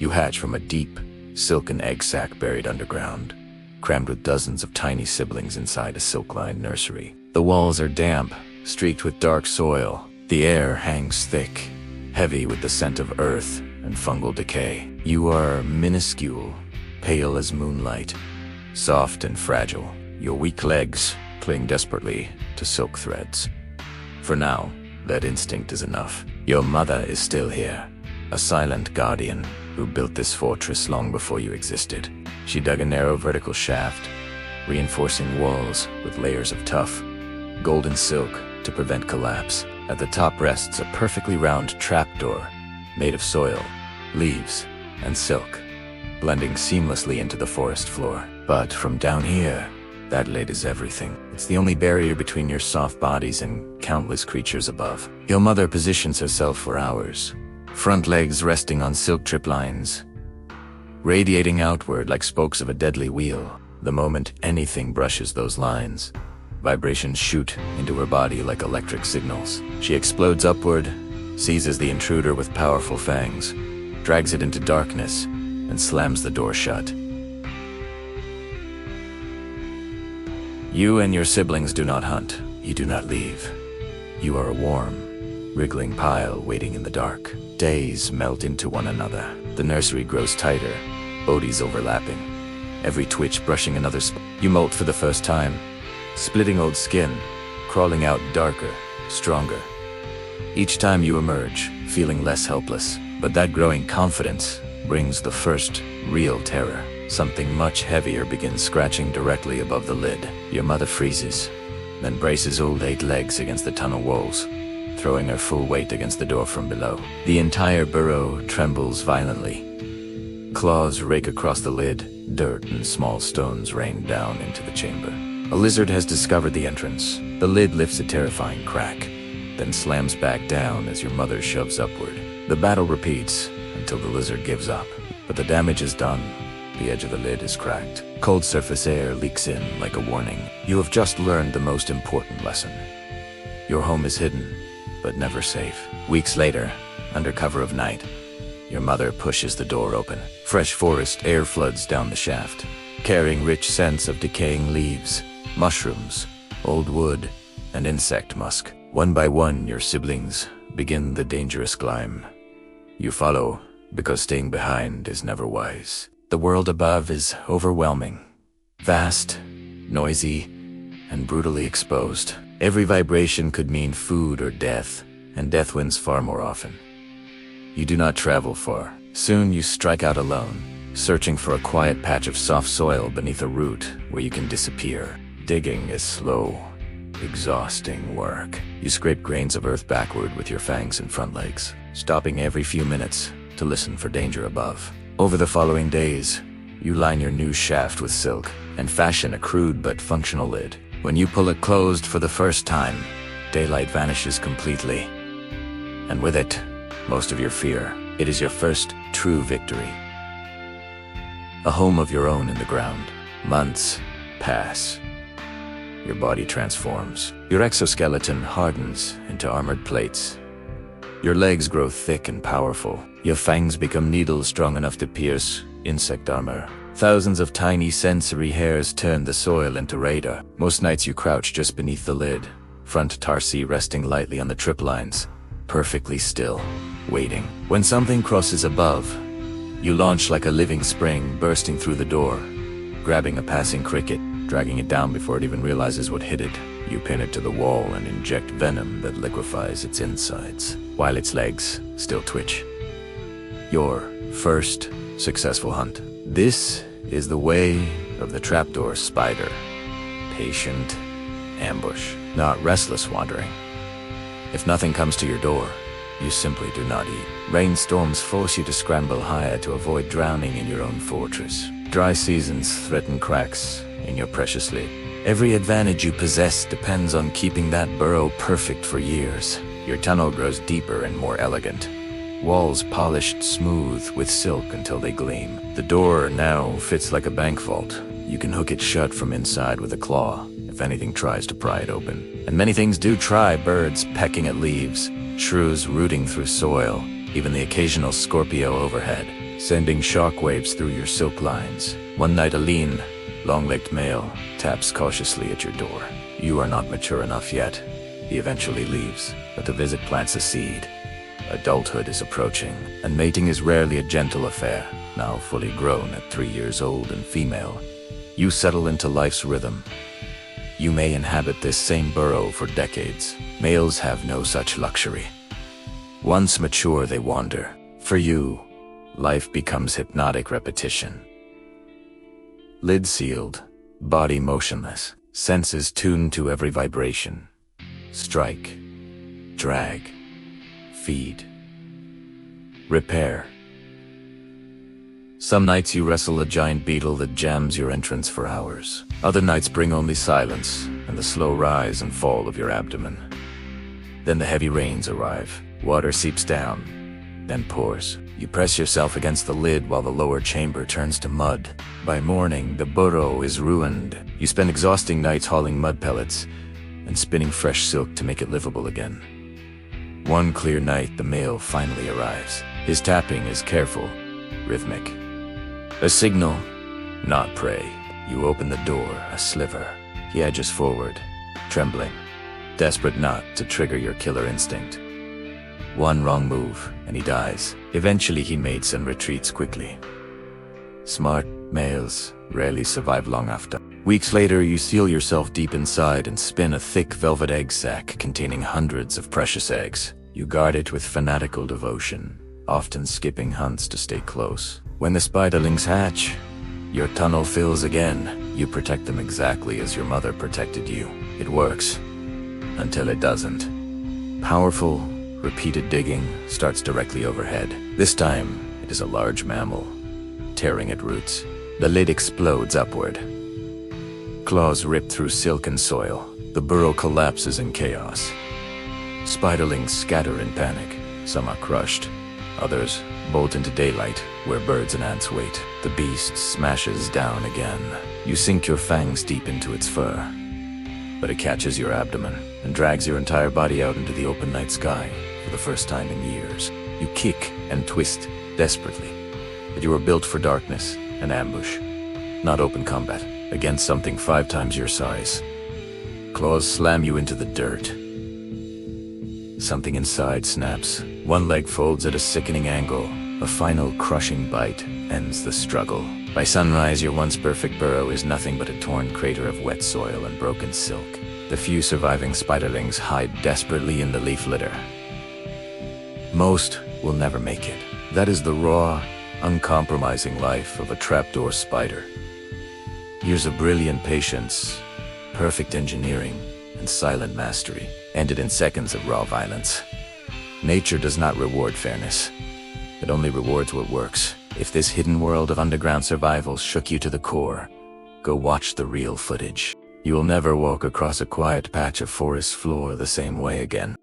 You hatch from a deep, silken egg sac buried underground, crammed with dozens of tiny siblings inside a silk-lined nursery. The walls are damp, streaked with dark soil. The air hangs thick, heavy with the scent of earth and fungal decay. You are minuscule, pale as moonlight, soft and fragile. Your weak legs cling desperately to silk threads. For now, that instinct is enough. Your mother is still here, a silent guardian who built this fortress long before you existed. She dug a narrow vertical shaft, reinforcing walls with layers of tough, golden silk to prevent collapse. At the top rests a perfectly round trapdoor made of soil, leaves, and silk, blending seamlessly into the forest floor. But from down here, that lid is everything. It's the only barrier between your soft bodies and countless creatures above. Your mother positions herself for hours, front legs resting on silk trip lines, radiating outward like spokes of a deadly wheel. The moment anything brushes those lines, vibrations shoot into her body like electric signals. She explodes upward, seizes the intruder with powerful fangs, drags it into darkness, and slams the door shut. You and your siblings do not hunt. You do not leave. You are a warm, wriggling pile waiting in the dark. Days melt into one another. The nursery grows tighter, bodies overlapping, every twitch brushing another spot. You molt for the first time, splitting old skin, crawling out darker, stronger. Each time you emerge, feeling less helpless. But that growing confidence brings the first real terror. Something much heavier begins scratching directly above the lid. Your mother freezes, then braces old 8 legs against the tunnel walls, throwing her full weight against the door from below. The entire burrow trembles violently. Claws rake across the lid, dirt and small stones rain down into the chamber. A lizard has discovered the entrance. The lid lifts a terrifying crack, then slams back down as your mother shoves upward. The battle repeats until the lizard gives up, but the damage is done. The edge of the lid is cracked. Cold surface air leaks in like a warning. You have just learned the most important lesson. Your home is hidden, but never safe. Weeks later, under cover of night, your mother pushes the door open. Fresh forest air floods down the shaft, carrying rich scents of decaying leaves, mushrooms, old wood, and insect musk. One by one, your siblings begin the dangerous climb. You follow, because staying behind is never wise. The world above is overwhelming, vast, noisy, and brutally exposed. Every vibration could mean food or death, and death wins far more often. You do not travel far. Soon you strike out alone, searching for a quiet patch of soft soil beneath a root where you can disappear. Digging is slow, exhausting work. You scrape grains of earth backward with your fangs and front legs, stopping every few minutes to listen for danger above. Over the following days, you line your new shaft with silk and fashion a crude but functional lid. When you pull it closed for the first time, daylight vanishes completely. And with it, most of your fear. It is your first true victory. A home of your own in the ground. Months pass. Your body transforms. Your exoskeleton hardens into armored plates. Your legs grow thick and powerful. Your fangs become needles strong enough to pierce insect armor. Thousands of tiny sensory hairs turn the soil into radar. Most nights you crouch just beneath the lid, front tarsi resting lightly on the trip lines, perfectly still, waiting. When something crosses above, you launch like a living spring bursting through the door, grabbing a passing cricket, dragging it down before it even realizes what hit it. You pin it to the wall and inject venom that liquefies its insides, while its legs still twitch. Your first successful hunt. This is the way of the trapdoor spider. Patient ambush, not restless wandering. If nothing comes to your door, you simply do not eat. Rainstorms force you to scramble higher to avoid drowning in your own fortress. Dry seasons threaten cracks in your precious lid. Every advantage you possess depends on keeping that burrow perfect for years. Your tunnel grows deeper and more elegant. Walls polished smooth with silk until they gleam. The door now fits like a bank vault. You can hook it shut from inside with a claw if anything tries to pry it open. And many things do try, birds pecking at leaves, shrews rooting through soil, even the occasional Scorpio overhead. sending shockwaves through your silk lines. One night, a lean, long-legged male taps cautiously at your door. You are not mature enough yet. He eventually leaves, but the visit plants a seed. Adulthood is approaching, and mating is rarely a gentle affair. Now fully grown at 3 years old and female, you settle into life's rhythm. You may inhabit this same burrow for decades. Males have no such luxury. Once mature, they wander. For you, life becomes hypnotic repetition. Lid sealed, body motionless, senses tuned to every vibration. Strike, drag, feed, repair. Some nights you wrestle a giant beetle that jams your entrance for hours. Other nights bring only silence and the slow rise and fall of your abdomen. Then the heavy rains arrive. Water seeps down, then pours. You press yourself against the lid while the lower chamber turns to mud. By morning, the burrow is ruined. You spend exhausting nights hauling mud pellets and spinning fresh silk to make it livable again. One clear night, the male finally arrives. His tapping is careful, rhythmic. A signal, not prey. You open the door, a sliver. He edges forward, trembling, desperate not to trigger your killer instinct. One wrong move, and he dies. Eventually he mates and retreats quickly. Smart males rarely survive long after. Weeks later, you seal yourself deep inside and spin a thick velvet egg sac containing hundreds of precious eggs. You guard it with fanatical devotion, often skipping hunts to stay close. When the spiderlings hatch, your tunnel fills again. You protect them exactly as your mother protected you. It works, until it doesn't. Powerful, repeated digging starts directly overhead. This time, it is a large mammal, tearing at roots. The lid explodes upward. Claws rip through silk and soil. The burrow collapses in chaos. Spiderlings scatter in panic. Some are crushed. Others bolt into daylight, where birds and ants wait. The beast smashes down again. You sink your fangs deep into its fur, but it catches your abdomen and drags your entire body out into the open night sky for the first time in years. You kick and twist desperately, but you are built for darkness and ambush, not open combat, against something 5 times your size. Claws slam you into the dirt. Something inside snaps. One leg folds at a sickening angle. A final crushing bite ends the struggle. By sunrise, your once perfect burrow is nothing but a torn crater of wet soil and broken silk. The few surviving spiderlings hide desperately in the leaf litter. Most will never make it. That is the raw, uncompromising life of a trapdoor spider. Years of brilliant patience, perfect engineering, and silent mastery ended in seconds of raw violence. Nature does not reward fairness. It only rewards what works. If this hidden world of underground survival shook you to the core, go watch the real footage. You will never walk across a quiet patch of forest floor the same way again.